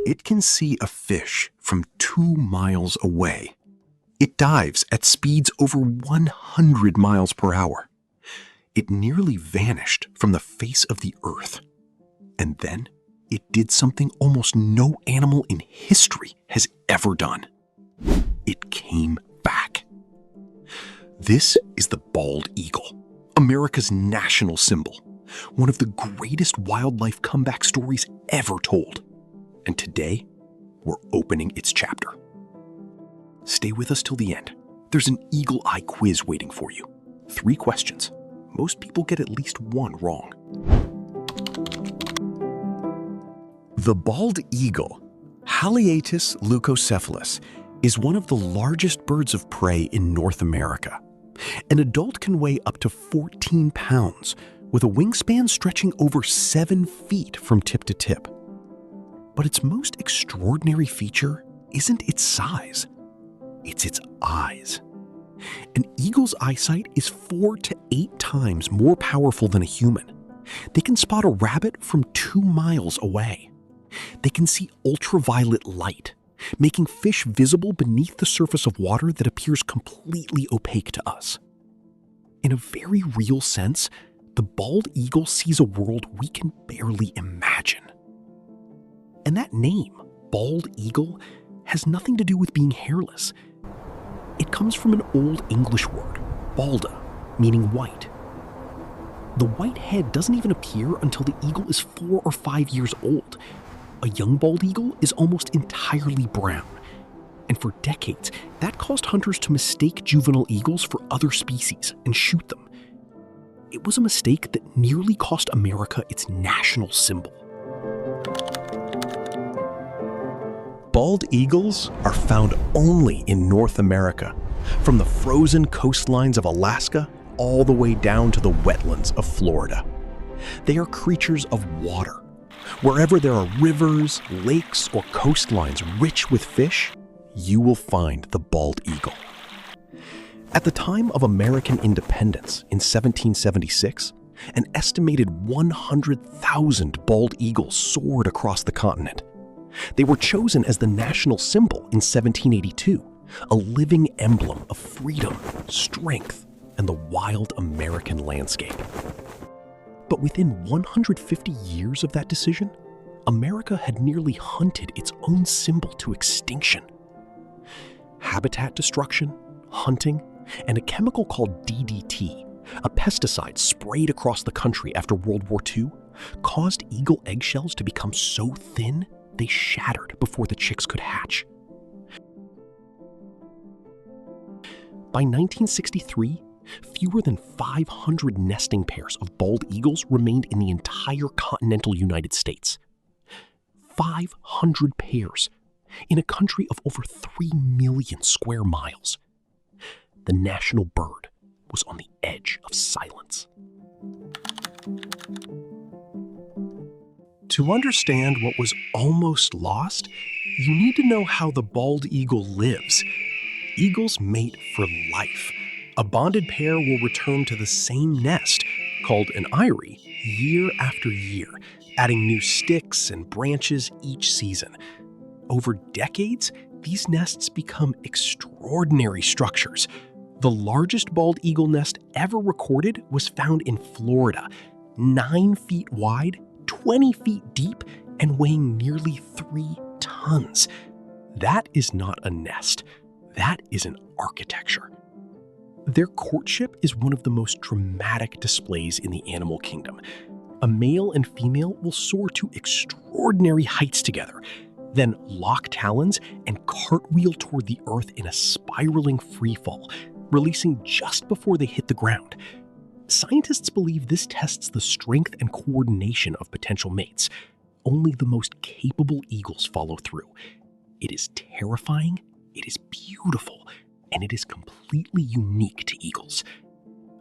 It can see a fish from 2 miles away. It dives at speeds over 100 miles per hour. It nearly vanished from the face of the earth. And then it did something almost no animal in history has ever done. It came back. This is the bald eagle, America's national symbol, one of the greatest wildlife comeback stories ever told. And today, we're opening its chapter. Stay with us till the end. There's an eagle eye quiz waiting for you. 3 questions. Most people get at least 1 wrong. The bald eagle, Haliaeetus leucocephalus, is one of the largest birds of prey in North America. An adult can weigh up to 14 pounds, with a wingspan stretching over 7 feet from tip to tip. But its most extraordinary feature isn't its size, it's its eyes. An eagle's eyesight is 4 to 8 times more powerful than a human. They can spot a rabbit from 2 miles away. They can see ultraviolet light, making fish visible beneath the surface of water that appears completely opaque to us. In a very real sense, the bald eagle sees a world we can barely imagine. And that name, bald eagle, has nothing to do with being hairless. It comes from an Old English word, balda, meaning white. The white head doesn't even appear until the eagle is 4 or 5 years old. A young bald eagle is almost entirely brown. And for decades, that caused hunters to mistake juvenile eagles for other species and shoot them. It was a mistake that nearly cost America its national symbol. Bald eagles are found only in North America, from the frozen coastlines of Alaska all the way down to the wetlands of Florida. They are creatures of water. Wherever there are rivers, lakes, or coastlines rich with fish, you will find the bald eagle. At the time of American independence in 1776, an estimated 100,000 bald eagles soared across the continent. They were chosen as the national symbol in 1782, a living emblem of freedom, strength, and the wild American landscape. But within 150 years of that decision, America had nearly hunted its own symbol to extinction. Habitat destruction, hunting, and a chemical called DDT, a pesticide sprayed across the country after World War II, caused eagle eggshells to become so thin they shattered before the chicks could hatch. By 1963, fewer than 500 nesting pairs of bald eagles remained in the entire continental United States. 500 pairs in a country of over 3 million square miles. The national bird was on the edge of silence. To understand what was almost lost, you need to know how the bald eagle lives. Eagles mate for life. A bonded pair will return to the same nest, called an eyrie, year after year, adding new sticks and branches each season. Over decades, these nests become extraordinary structures. The largest bald eagle nest ever recorded was found in Florida, 9 feet wide, 20 feet deep, and weighing nearly 3 tons. That is not a nest. That is an architecture. Their courtship is one of the most dramatic displays in the animal kingdom. A male and female will soar to extraordinary heights together, then lock talons and cartwheel toward the earth in a spiraling freefall, releasing just before they hit the ground. Scientists believe this tests the strength and coordination of potential mates. Only the most capable eagles follow through. It is terrifying, it is beautiful, and it is completely unique to eagles.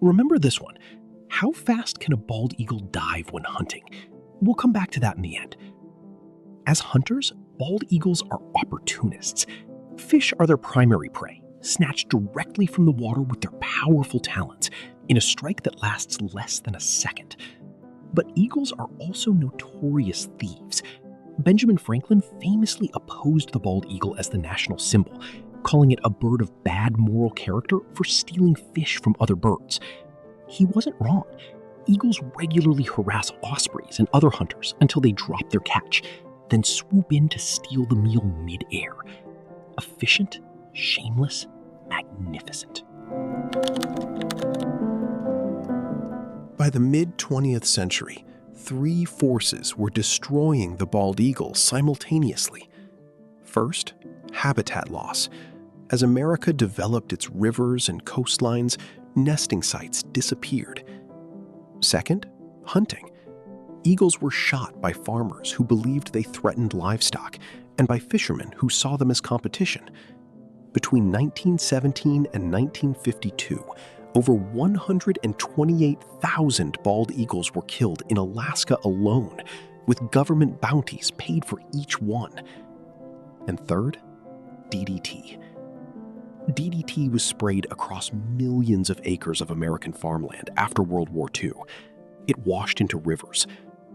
Remember this one. How fast can a bald eagle dive when hunting? We'll come back to that in the end. As hunters, bald eagles are opportunists. Fish are their primary prey, snatched directly from the water with their powerful talons, in a strike that lasts less than a second. But eagles are also notorious thieves. Benjamin Franklin famously opposed the bald eagle as the national symbol, calling it a bird of bad moral character for stealing fish from other birds. He wasn't wrong. Eagles regularly harass ospreys and other hunters until they drop their catch, then swoop in to steal the meal mid-air. Efficient, shameless, magnificent. By the mid-20th century, 3 forces were destroying the bald eagle simultaneously. First, habitat loss. As America developed its rivers and coastlines, nesting sites disappeared. Second, hunting. Eagles were shot by farmers who believed they threatened livestock and by fishermen who saw them as competition. Between 1917 and 1952, over 128,000 bald eagles were killed in Alaska alone, with government bounties paid for each one. And third, DDT. DDT was sprayed across millions of acres of American farmland after World War II. It washed into rivers.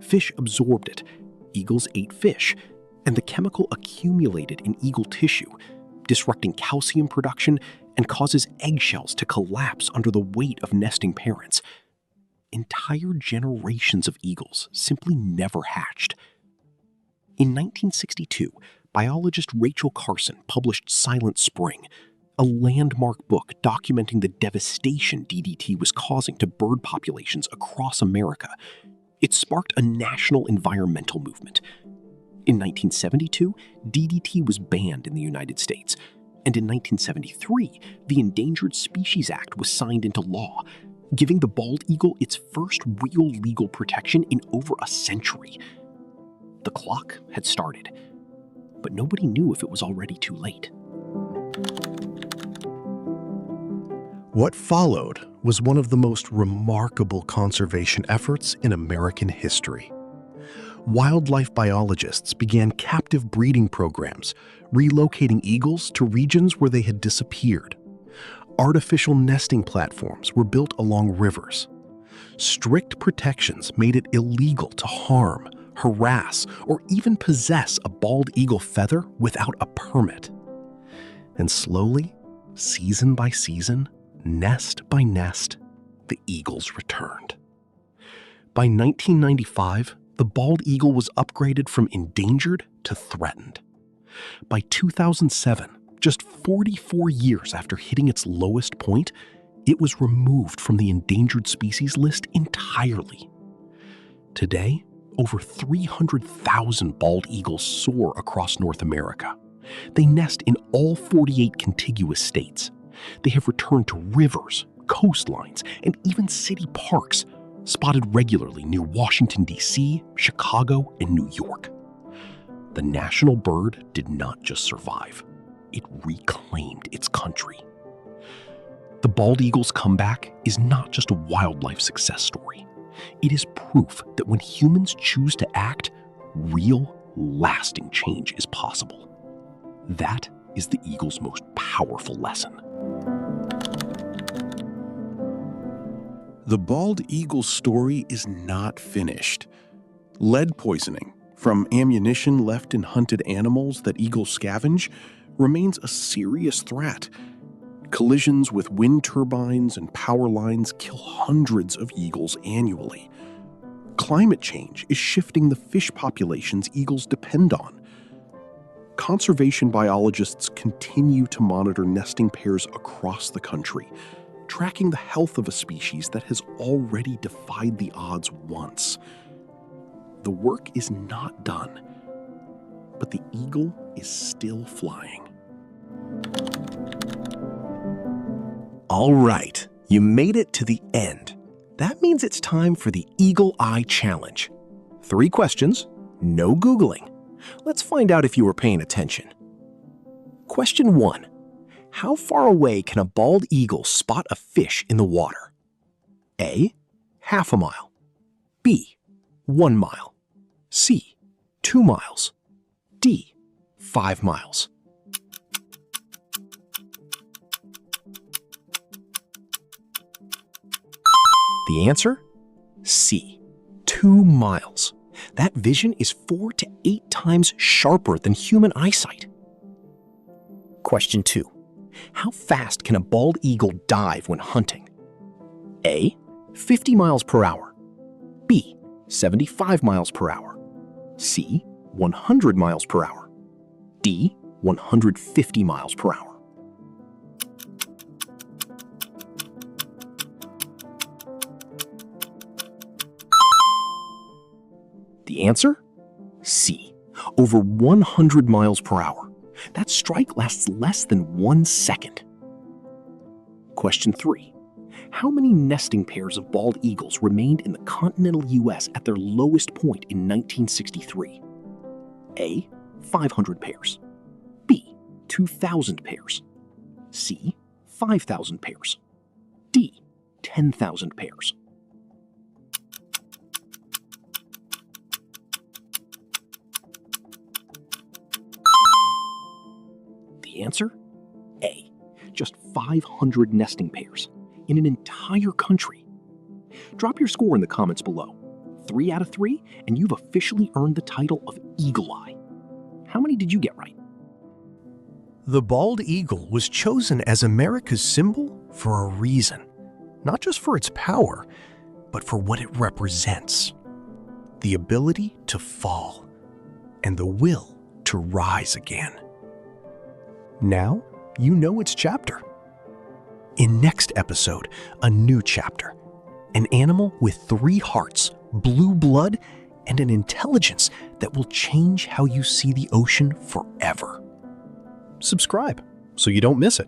Fish absorbed it. Eagles ate fish, and the chemical accumulated in eagle tissue, disrupting calcium production and causes eggshells to collapse under the weight of nesting parents. Entire generations of eagles simply never hatched. In 1962, biologist Rachel Carson published Silent Spring, a landmark book documenting the devastation DDT was causing to bird populations across America. It sparked a national environmental movement. In 1972, DDT was banned in the United States, and in 1973, the Endangered Species Act was signed into law, giving the bald eagle its first real legal protection in over a century. The clock had started, but nobody knew if it was already too late. What followed was one of the most remarkable conservation efforts in American history. Wildlife biologists began captive breeding programs, relocating eagles to regions where they had disappeared. Artificial nesting platforms were built along rivers. Strict protections made it illegal to harm, harass, or even possess a bald eagle feather without a permit. And slowly, season by season, nest by nest, the eagles returned. By 1995, the bald eagle was upgraded from endangered to threatened. By 2007, just 44 years after hitting its lowest point, it was removed from the endangered species list entirely. Today, over 300,000 bald eagles soar across North America. They nest in all 48 contiguous states. They have returned to rivers, coastlines, and even city parks, spotted regularly near Washington, D.C., Chicago, and New York. The national bird did not just survive. It reclaimed its country. The bald eagle's comeback is not just a wildlife success story. It is proof that when humans choose to act, real, lasting change is possible. That is the eagle's most powerful lesson. The bald eagle's story is not finished. Lead poisoning, from ammunition left in hunted animals that eagles scavenge, remains a serious threat. Collisions with wind turbines and power lines kill hundreds of eagles annually. Climate change is shifting the fish populations eagles depend on. Conservation biologists continue to monitor nesting pairs across the country, tracking the health of a species that has already defied the odds once. The work is not done, but the eagle is still flying. All right, you made it to the end. That means it's time for the Eagle Eye Challenge. 3 questions, no Googling. Let's find out if you were paying attention. Question 1. How far away can a bald eagle spot a fish in the water? A. Half a mile. B. 1 mile. C. 2 miles. D. 5 miles. The answer? C. 2 miles. That vision is 4 to 8 times sharper than human eyesight. Question 2. How fast can a bald eagle dive when hunting? A. 50 miles per hour. B. 75 miles per hour. C. 100 miles per hour. D. 150 miles per hour. The answer? C. Over 100 miles per hour. That strike lasts less than 1 second. Question 3. How many nesting pairs of bald eagles remained in the continental U.S. at their lowest point in 1963? A. 500 pairs. B. 2,000 pairs. C. 5,000 pairs. D. 10,000 pairs. The answer? A. Just 500 nesting pairs in an entire country. Drop your score in the comments below. 3 out of 3, and you've officially earned the title of Eagle Eye. How many did you get right? The bald eagle was chosen as America's symbol for a reason. Not just for its power, but for what it represents. The ability to fall and the will to rise again. Now, you know its chapter. In next episode, a new chapter. An animal with 3 hearts, blue blood, and an intelligence that will change how you see the ocean forever. Subscribe so you don't miss it.